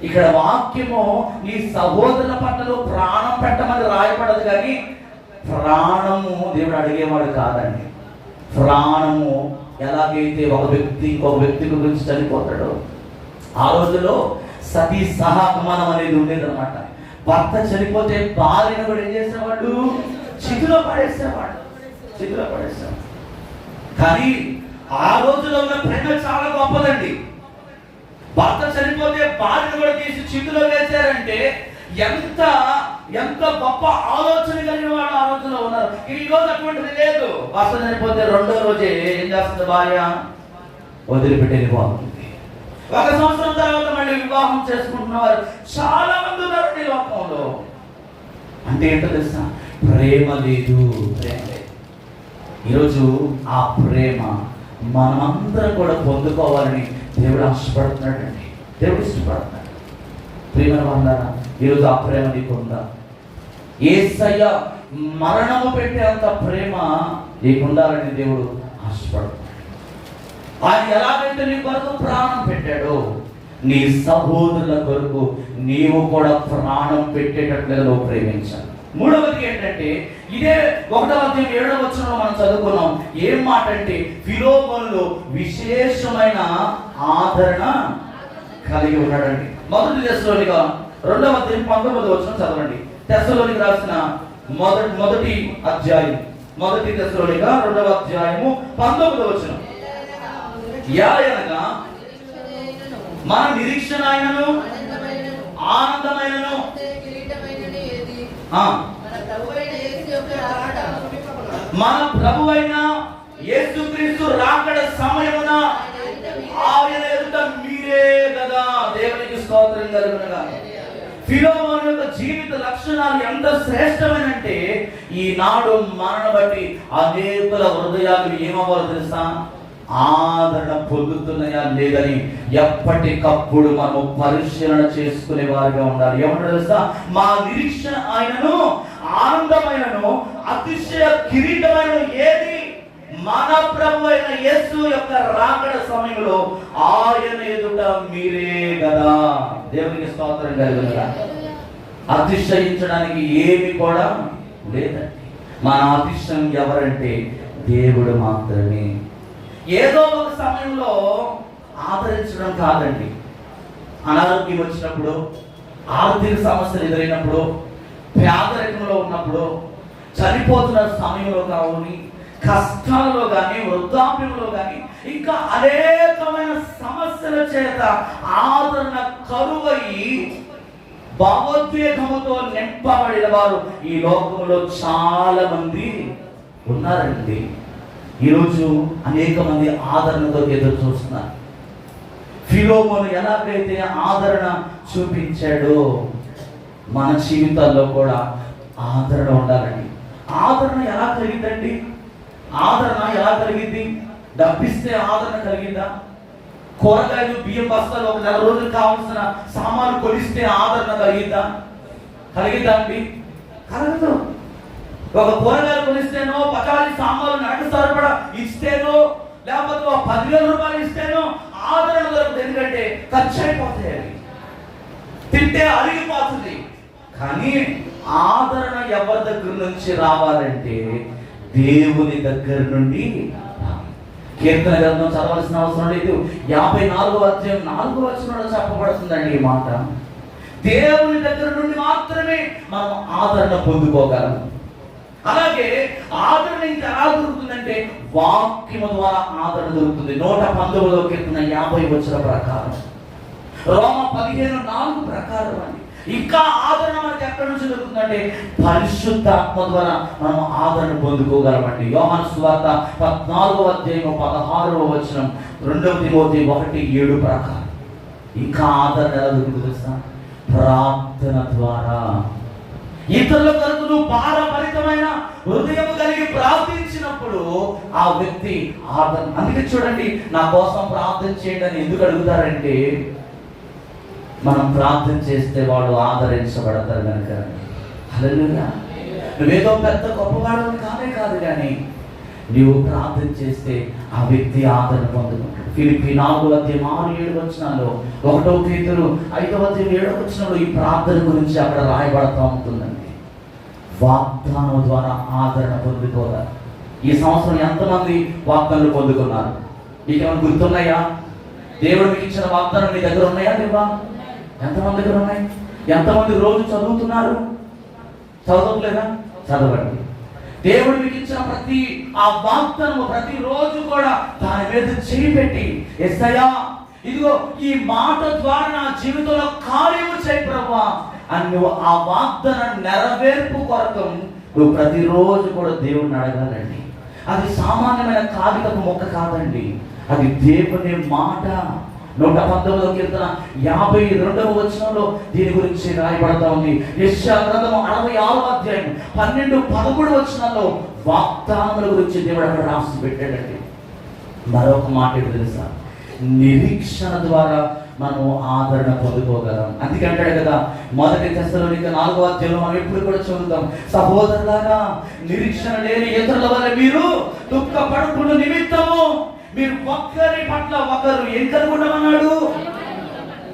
ఇక్కడ వాక్యము నీ సహోదరుల పట్ల ప్రాణం పెట్టమని రాయబడదు, కానీ ప్రాణము దేవుడు అడిగేవాడు కాదండి. ప్రాణము ఎలాగైతే ఒక వ్యక్తి ఇంకొక వ్యక్తి గురించి చనిపోతాడో, ఆ రోజులో సతీ సహగమనం అనేది ఉండేది అనమాట. భర్త చనిపోతే భార్యను కూడా ఏం చేసేవాడు? చితిలో పడేసేవాడు. కానీ ఆ రోజులో ఉన్న ప్రేమ చాలా గొప్పదండి. భర్త చనిపోతే భార్యను కూడా తీసి చితిలో వేశారంటే ఎంత ఎంత గొప్ప ఆలోచన కలిగిన వాడు ఆ రోజులో ఉన్నారు. ఈ రోజు అటువంటిది లేదు. భర్త చనిపోతే 2వ రోజే ఏం చేస్తుంది? భార్య వదిలిపెట్టి వెళ్ళిపోతుంది. 1 సంవత్సరం తర్వాత మళ్ళీ వివాహం చేసుకుంటున్న వారు చాలా మంది ఉన్నారు ఈ లోకంలో. అంటే ఏంటో తెలుసా? ప్రేమ లేదు. ఈరోజు ఆ ప్రేమ మనమందరం కూడా పొందుకోవాలని దేవుడు ఆశపడుతున్నాడండి. దేవుడు ఇష్టపడుతున్నాడు. ప్రేమ పొందాలా? ఈరోజు ఆ ప్రేమ నీకుందా? యేసయ్య మరణము పెట్టేంత ప్రేమ నీకుండాలని దేవుడు ఆశపడుతున్నాడు. ఆయన ఎలాగైతే నీ కొరకు ప్రాణం పెట్టాడో, నీ సహోదరుల కొరకు నీవు కూడా ప్రాణం పెట్టేటట్లుగా నువ్వు ప్రేమించాలి. మూడవది ఏంటంటే ఇదే 1:7 మనం చదువుకున్నాం. ఏం మాట అంటే ఫిలోమోనులో విశేషమైన ఆదరణ కలిగి ఉన్నాడండి. మొదటి దశలోనిగా 2:19 చదవండి. దశలోనికి రాసిన మొదటి అధ్యాయం, మొదటి దశలోనిగా 2:19 యాయనగా మన నిరీక్షణ ఆయనను ఆనందమైనను మన ప్రభువైన యేసుక్రీస్తు రాకడ సమయమున ఆయన ఎదుట మీరే కదా. దేవునికి స్తోత్రం కలుగునుగా. ఫిలోమోను యొక్క జీవిత లక్షణాలు ఎంత శ్రేష్టమైనంటే ఈనాడు మనను బట్టి అనేకుల హృదయాలు ఏమవ్వాలో తెలుసా? ఆదరణ పొందుతున్నాయా లేదని ఎప్పటికప్పుడు మనం పరిశీలన చేసుకునే వారిగా ఉండాలి. ఏమంటారు తెలుసా? మా నిరీక్షణ ఆయనను ఆనందమైనను అతిశయ కిరీటమైన ఏది? మన ప్రభు అయిన యేసు యొక్క రాకడ సమయంలో ఆయన ఎదుట మీరే కదా. దేవునికి స్తోత్రం కలుగునుగా. అతిశయించడానికి ఏమి కూడా లేదండి. మన అతిశయం ఎవరంటే దేవుడు మాత్రమే. ఏదో ఒక సమయంలో ఆదరించడం కాదండి. అనారోగ్యం వచ్చినప్పుడు, ఆర్థిక సమస్యలు ఎదురైనప్పుడు, పేదరికంలో ఉన్నప్పుడు, చనిపోతున్న సమయంలో కావాలి, కష్టాలలో కానీ, వృద్ధాప్యంలో కానీ, ఇంకా అనేకమైన సమస్యల చేత ఆదరణ కరువయి భావోద్వేగముతో నింపబడిన వారు ఈ లోకంలో చాలా మంది ఉన్నారండి. ఈరోజు అనేక మంది ఆదరణతో ఎదురు చూస్తున్నారు. ఫిలోమోను ఎలాగైతే ఆదరణ చూపించాడో మన జీవితాల్లో కూడా ఆదరణ ఉండాలండి. ఆదరణ ఎలా కలిగిందండి? ఆదరణ ఎలా కలిగింది? డబ్బిస్తే ఆదరణ కలిగిందా? కూరగాయలు బియ్యం బస్తాలు ఒక 4 రోజులు కావాల్సిన సామాన్లు కొలిస్తే ఆదరణ కలిగిందా? కలిగిందా అండి? కలగదు. ఒక కూరగాయలు కొనిస్తేనో, పచారీ సామాన్లు నడక సరిపడా ఇస్తేనో, లేకపోతే 10,000 రూపాయలు ఇస్తేనో ఆదరణ దొరుకుతుంది. ఎందుకంటే ఖర్చు అయిపోతాయి, అవి తింటే అరిగిపోతుంది. కానీ ఆదరణ ఎవరి దగ్గర నుంచి రావాలంటే దేవుని దగ్గర నుండి. కీర్తన గ్రంథం చదవాల్సిన అవసరం లేదు. 54:4 చెప్పబడుతుందండి ఈ మాట. దేవుని దగ్గర నుండి మాత్రమే మనం ఆదరణ పొందుకోగలం. అలాగే ఆదరణ ఇంకా ఎలా దొరుకుతుందంటే వాక్యము ద్వారా ఆదరణ దొరుకుతుంది. 119 కీర్తన 50 ప్రకారం, రోమ 15:4 ప్రకారం అండి. ఇంకా ఆదరణ మనకి ఎక్కడి నుంచి దొరుకుతుందంటే పరిశుద్ధాత్మ ద్వారా మనం ఆదరణ పొందుకోగలమండి. యోహాను సువార్త 14:16 2 తిమోతి 1:7 ప్రకారం ఇంకా ఆదరణ ఎలా దొరుకుతుంది తెలుసా? ప్రార్థన ద్వారా. ఇతరుల కొరకు నువ్వు భారభరితమైన హృదయం కలిగి ప్రార్థించినప్పుడు ఆ వ్యక్తి ఆదరణ. అందుకే చూడండి, నా కోసం ప్రార్థన చేయండి అని ఎందుకు అడుగుతారంటే మనం ప్రార్థన చేస్తే వాడు ఆదరించబడతారు కనుక. హల్లెలూయా. నువ్వేదో పెద్ద గొప్పవాడు కాదు, కానీ నీవు ప్రార్థన చేస్తే ఆ వ్యక్తి ఆదరణ పొందుకుంటాడు. ఫిలిప్పీ 4:6-7 1 పేతురు 5:7 ఈ ప్రార్థన గురించి అక్కడ రాయబడతా ఉంటుందండి. వాగ్దానం ద్వారా ఆదరణ పొందుకోవాలి. ఈ సంవత్సరం ఎంతమంది వాగ్దానాలు పొందుకున్నారు? మీకేమైనా గుర్తున్నాయా? దేవుడు మీకు ఇచ్చిన వాగ్దానం మీ దగ్గర ఉన్నాయా? లేవా? ఎంతమంది దగ్గర ఉన్నాయి? ఎంతమంది రోజు చదువుతున్నారు? చదవట్లేదా? చదవండి. దేవుడు మీకు ఇచ్చిన ప్రతి ఆ వాగ్దానము ప్రతి రోజు కూడా దాని మీద చేయి పెట్టి, యేసయ్యా ఇదిగో ఈ మాట ద్వారా నా జీవితంలో కార్యము చేయి ప్రభువా అని నువ్వు ఆ వాగ్దాన నెరవేర్పు కొరకు నువ్వు ప్రతిరోజు కూడా దేవుడిని అడగాలండి. అది సామాన్యమైన కాగితపు మొక్క కాదండి, అది దేవుని మాట. 119 కీర్తన 52 దీని గురించి రాయబడతా ఉంది. యెషయా గ్రంథం 66:12-13 వాగ్దానముల గురించి దేవుడు అక్కడ రాసి పెట్టాడండి. మరొక మాట ఏంటి తెలుసా? నిరీక్షణ ద్వారా మనం ఆదరణ పొందుకోగలం. అందుకంటాడు కదా, 1 తెస్సలోనిక 4:4 మనం ఎప్పుడు కూడా చదువుతాం, సహోదరులారా నిరీక్షణ లేని ఇతరుల వల్ల మీరు దుఃఖపడకుండా నిమిత్తము మీరు ఒక్కరి పట్ల ఒకరు ఏం కలుగుండమన్నాడు?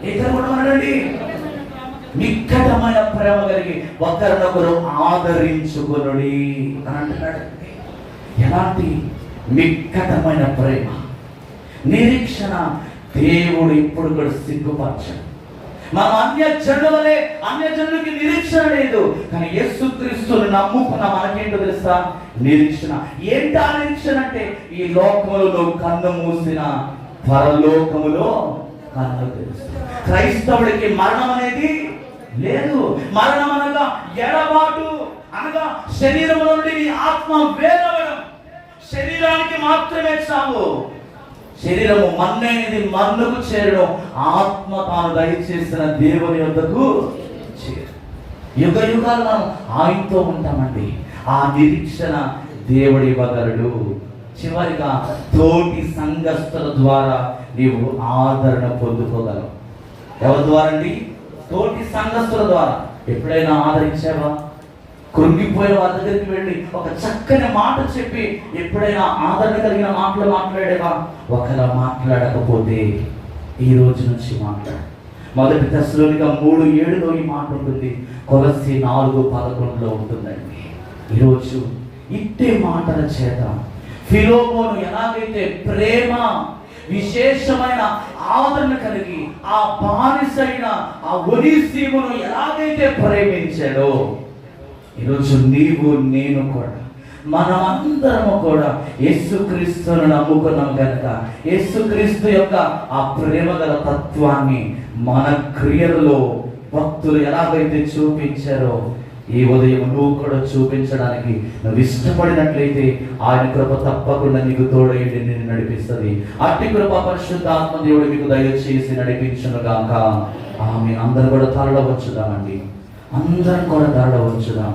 ఏం కలుగుండమన్నాడండి? మిక్కటమైన ప్రేమ కలిగి ఒకరినొకరు ఆదరించుకొనుడి అని అంటున్నాడు. ఎలాంటి మిక్కటమైన ప్రేమ, నిరీక్షణ. దేవుడు ఇప్పుడు కూడా సిగ్గుపరచడు. మనం అన్యజనులకి నిరీక్షణ లేదు, కానీ యేసుక్రీస్తుని నమ్ముకున్న మనకేంటో తెలుసా? నిరీక్షణ. ఏంటా నిరీక్షణ అంటే, ఈ లోకములో నువ్వు కన్ను మూసిన పరలోకములో కన్ను తెలుసు. క్రైస్తవుడికి మరణం అనేది లేదు. మరణం అనగా ఎడబాటు, అనగా శరీరంలో నుండి నీ ఆత్మ వేరవడం. శరీరానికి మాత్రమే చావు. శరీరము మన్నైనది మన్నుకు చేరడం, ఆత్మ తాను దయచేసిన దేవుని యొద్దకు చేరు. యుగ యుగాలు మనం ఆయనతో ఉంటామండి. ఆ నిరీక్షణ దేవుడు ఇవ్వగలడు. చివరిగా తోటి సంఘస్థుల ద్వారా నీవు ఆదరణ పొందుకోగలవు. ఎవరి ద్వారా అండి? తోటి సంఘస్థుల ద్వారా. ఎప్పుడైనా ఆదరించావా? కృంగిపోయిన వారి దగ్గరికి వెళ్ళి ఒక చక్కని మాట చెప్పి ఎప్పుడైనా ఆదరణ కలిగిన మాటలు మాట్లాడేవా? ఒకలా మాట్లాడకపోతే ఈ రోజు నుంచి మాట్లాడు. 1 తెస్సలోనిక 3:7 ఈ మాట ఉంటుంది. కొలస్సీ 4:11 ఉంటుందండి. ఈరోజు ఇట్టే మాటల చేత ఫిలోమోను ఎలాగైతే ప్రేమ, విశేషమైన ఆదరణ కలిగి ఆ బానిసైన ఆ ఒనీసిమును ఎలాగైతే ప్రేమించాడో, ఈరోజు నీవు నేను కూడా, మనమందరము కూడా యేసుక్రీస్తును నమ్ముకున్నాం కనుక యేసుక్రీస్తు యొక్క ఆ ప్రేమ గల తత్వాన్ని మన క్రియలలో భక్తులు ఎలాగైతే చూపించారో, ఈ ఉదయం నువ్వు కూడా చూపించడానికి నువ్వు ఇష్టపడినట్లయితే ఆయన కృప తప్పకుండా నీకు తోడైండి నిన్ను నడిపిస్తుంది. అట్టి కృప పరిశుద్ధాత్మ దేవుడు మీకు దయచేసి నడిపించునుగాక. ఆమె. అందరూ కూడా తరలవచ్చుదామండి. అందరం కూడా తరలవచ్చుదాం.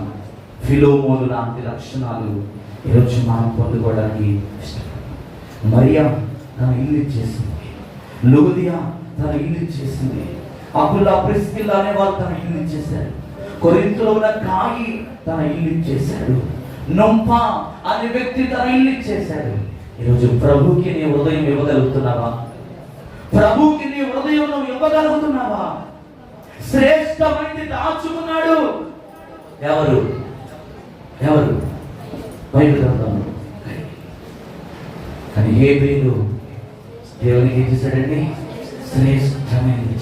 ఫిలోమోను లాంటి లక్షణాలు ఈరోజు మనం పొందుకోవడానికి ఇష్టపడతాం. మరియా తన ఇల్లు ఇచ్చేసింది. లూదియా తన ఇల్లు ఇచ్చేసింది. అకుల్లా, ప్రిస్కిల్లా అనే వాళ్ళు తన ఇల్లు ఇచ్చేశారు. కొరింథులో ఉన్న కాయి తన ఇల్లు ఇచ్చేశాడు. నొంప అనే వ్యక్తి తన ఇల్లు ఇచ్చేశాడు. ఈరోజు ప్రభుకి నీ హృదయం ఇవ్వగలుగుతున్నావా? ప్రభుకి నీ హృదయం నువ్వు ఇవ్వగలుగుతున్నావా? శ్రేష్టమైనది దాచుకున్నాడు. ఎవరు? బైబిల్ గ్రంథంలో. కానీ హేబేలు దేవునికి ఏం చేశాడండి? శ్రేష్టమైనది.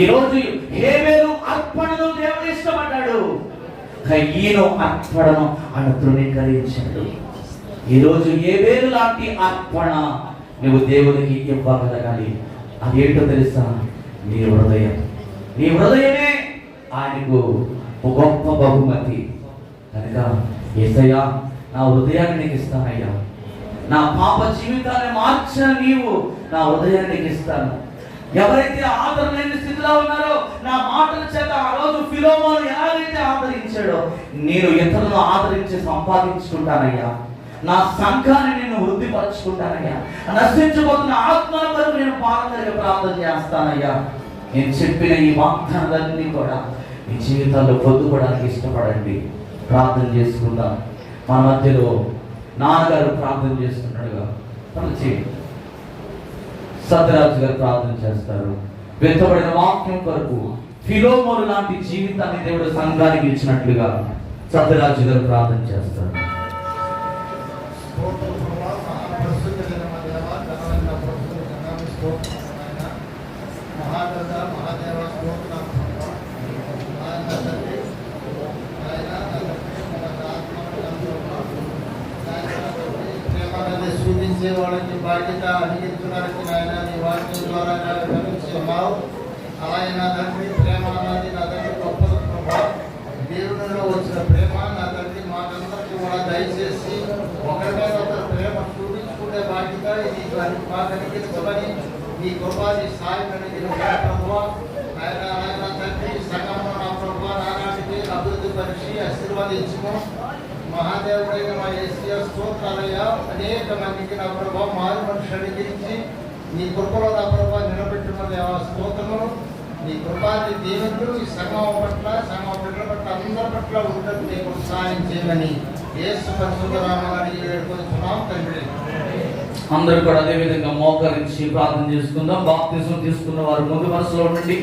ఈరోజు హేబేలు అర్పణను దేవుడు ఇష్టపడ్డాడు, కయ్యను అర్పణను ఆయన తృణీకరించాడు. ఈరోజు హేబేలు లాంటి అర్పణ నువ్వు దేవునికి ఇవ్వగలగాలి. అదేంటో తెలుసా? నీ హృదయం. నీ హృదయమే ఆయనకు ఒక గొప్ప బహుమతి కనుక, యేసయ్యా నా హృదయాన్ని నీకు ఇస్తానయ్యా. నా పాప జీవితాన్ని మార్చిన నీవు నా హృదయాన్ని నీకు ఇస్తాను. ఎవరైతే ఆదరణ లేని స్థితిలో ఉన్నారో, నా మాటల చేత ఆ రోజు ఫిలోమోను ఎలాగైతే ఆదరించాడో, నేను ఇతరులను ఆదరించి సంపాదించుకుంటానయ్యా. నా సంఘాన్ని నేను వృద్ధిపరచుకుంటానయ్యా. నశించబోతున్న ఆత్మల కొరకు నేను పారంపర్య ప్రార్థన చేస్తానయ్యా. నేను చెప్పిన ఈ వాగ్దానాలన్నీ కూడా మీ జీవితాల్లో పొందుకోవడానికి ఇష్టపడండి. ప్రార్థన చేసుకుందాం. మన మధ్యలో నాన్నగారు ప్రార్థన చేస్తున్నాడుగా, తను చేయండి. సత్యరాజు గారు ప్రార్థన చేస్తారు. వెతబడిన వాక్యం కొరకు ఫిలోమోను లాంటి జీవితాన్ని దేవుడు సంఘానికి ఇచ్చినట్లుగా సత్యరాజు గారు ప్రార్థన చేస్తారు. చూపించే వాళ్ళకి బాధ్యత అడిగించడానికి నాయన నీ వాక్యం ద్వారా గమనిస్తున్నావు. అలాగే నా తండ్రి ప్రేమ అన్నది నా తండ్రి గొప్ప ప్రభావం. దేవునిలో వచ్చిన ప్రేమ నా తండ్రి మాకందరికీ కూడా దయచేసి ఒకరి మీద ఒకరు ప్రేమ చూపించుకునే బాధ్యత ఇది మాకు అనిపించమని నీ కృపాది సాయం అడిగిన ప్రభావ ఆయన నా తండ్రి సంఘంలో నా ప్రభావ నానాటికి అభివృద్ధి పరిచి ఆశీర్వదించుము. మహాదేవుడైన మా యేసయ్య స్తోత్రాలయ్య. అనేక మందికి నా ప్రభావ మారు మనిషి అడిగించి నీ కృపలో నా ప్రభావ నిలబెట్టిన దేవా స్తోత్రములు. నీ కృపాన్ని దీవెనలు ఈ సంఘం పట్ల, సంఘం బిడ్డల పట్ల, అందరి పట్ల ఉండదు నీకు సాయం చేయమని యేసు పరిశుద్ధ నామమున వేడుకొనుచున్నాం తండ్రి. అందరూ కూడా అదే విధంగా మోకరించి ప్రార్థన చేసుకుందాం. బాప్తిజం తీసుకున్న వారు ముందు వరుసలో ఉండండి.